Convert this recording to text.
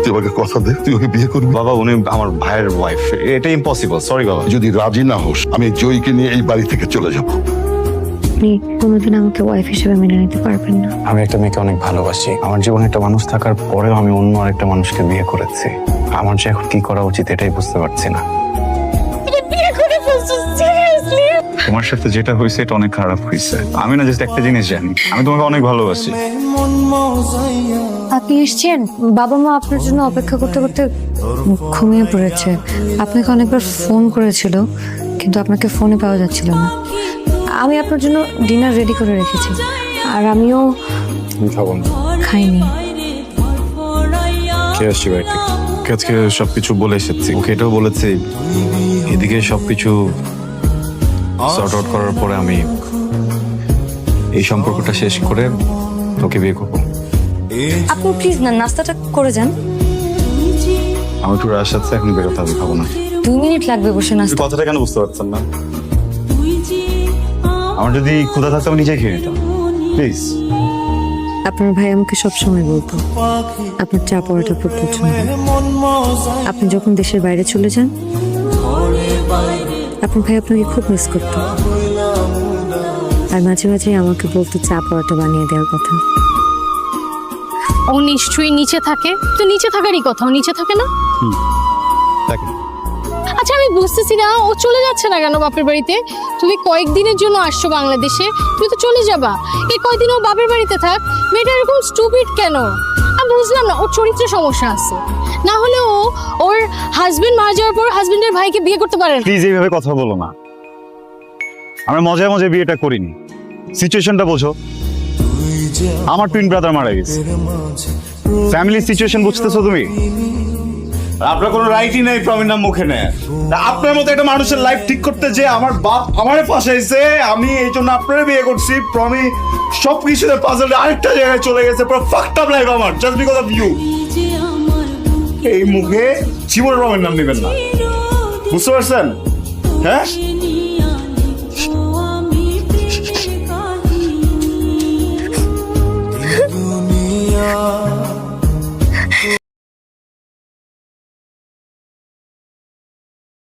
তুই আমাকে কথা দে, তুই ওকে বিয়ে করবি। বাবা উনি আমার ভাইয়ের ওয়াইফ, এটা ইম্পসিবল। সরি বাবা। যদি রাজি না হোস, আমি জয়ীকে নিয়ে এই বাড়ি থেকে চলে যাব। আপনি কোনোদিন আমাকে ওয়াইফ হিসেবে মেনে নিতে পারবেন না। আমি একটা মেয়েকে অনেক ভালোবাসি। আমার জীবনে একটা মানুষ থাকার পরেও আমি অন্য আরেকটা মানুষকে বিয়ে করেছি। আমার যে এখন কি করা উচিত এটাই বুঝতে পারছি না। তোমার সাথে যেটা হয়েছে এটা অনেক খারাপ হয়েছে। আমি না জাস্ট একটা জিনিস জানি, আমি তোমাকে অনেক ভালোবাসি। আপনি এসছেন, বাবা মা আপনার জন্য অপেক্ষা করতে করতে ঘুমিয়ে পড়েছে। আপনাকে অনেকবার ফোন করেছিল কিন্তু আপনাকে ফোনে পাওয়া যাচ্ছিল না। আমি আপনার জন্য ডিনার রেডি করে রেখেছি, আর আমিও খাবো না, খাইনি। কে আসছি বাড়ি থেকে? আজকে সবকিছু বলে এসেছি, ওকে এটাও বলেছি। এদিকে সবকিছু সর্ট আউট করার পরে আমি এই সম্পর্কটা শেষ করে তোকে বিয়ে করবো। আপনি প্লিজ না নাস্তাটা করে যান। আমি একটু রাশ আছে, এখন বেরোতে হবে, খাবো না। 2 মিনিট লাগবে বসে নাস্তা। কথাটা কেন বুঝতে পারছেন না? আমার যদি ক্ষুধা থাকতো আমি নিজেই খেয়ে নিতাম। প্লিজ। আপনার ভাই আমাকে সবসময় বলতো আপনার চা পড়াটা খুব পছন্দ। আপনি যখন দেশের বাইরে চলে যান, আপনার ভাই আপনাকে খুব মিস করতো, আর মাঝে মাঝে আমাকে বলতো চা পড়াটা বানিয়ে দেওয়ার কথা। ও নিশ্চয়ই নিচে থাকে, তো নিচে থাকারই কথা, ও নিচে থাকে না? থাকে। আচ্ছা আমি বুঝতেছি না ও চলে যাচ্ছে না কেন বাপের বাড়িতে? তুমি কয়েকদিনের জন্য আসছো বাংলাদেশে, তুমি তো চলে যাবা। এই কয়েকদিন ও বাপের বাড়িতে থাক। মেয়েটা এরকম স্টুপিড কেন? আমি বুঝলাম না, ওর চরিত্রে সমস্যা আছে। না হলে ও ওর হাজবেন্ড মারা যাওয়ার পর হাজবেন্ডের ভাইকে বিয়ে করতে পারে না। প্লিজ এইভাবে কথা বলো না। আমরা মজায় মজায় বিয়েটা করিনি। সিচুয়েশনটা বোঝো। আমার টুইন ব্রাদার মারা গেছে। ফ্যামিলি সিচুয়েশন বুঝতেছো তুমি? আপনার কোনো রাইটই নেই প্রমির নাম মুখে নেয়। আপনার মতো একটা মানুষের লাইফ ঠিক করতে যে আমার বাপ আমারে ফাঁসাইছে, আমি এই জন্য আপনারে বিয়ে করছি। প্রমি সব কিছুতে পাজলে আরেকটা জায়গায় চলে গেছে। পুরো ফাকড আপ লাইফ আমার, জাস্ট বিকজ অফ ইউ। এই মুখে জীবনের প্রমির নাম নেবেন না, বুঝতে পারছেন? হ্যাঁ